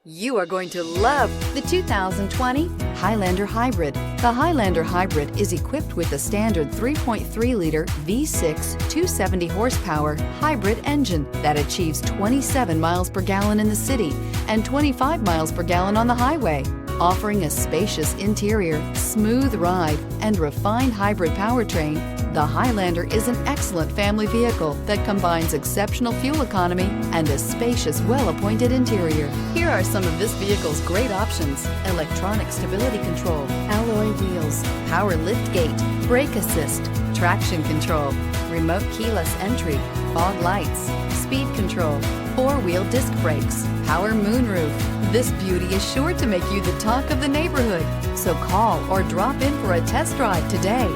You are going to love the 2020 Highlander Hybrid. The Highlander Hybrid is equipped with a standard 3.3-liter V6 270 horsepower hybrid engine that achieves 27 miles per gallon in the city and 25 miles per gallon on the highway, offering a spacious interior, smooth ride, and refined hybrid powertrain. The Highlander is an excellent family vehicle that combines exceptional fuel economy and a spacious, well-appointed interior. Here are some of this vehicle's great options: electronic stability control, alloy wheels, power liftgate, brake assist, traction control, remote keyless entry, fog lights, speed control, four-wheel disc brakes, power moonroof. This beauty is sure to make you the talk of the neighborhood. So call or drop in for a test drive today.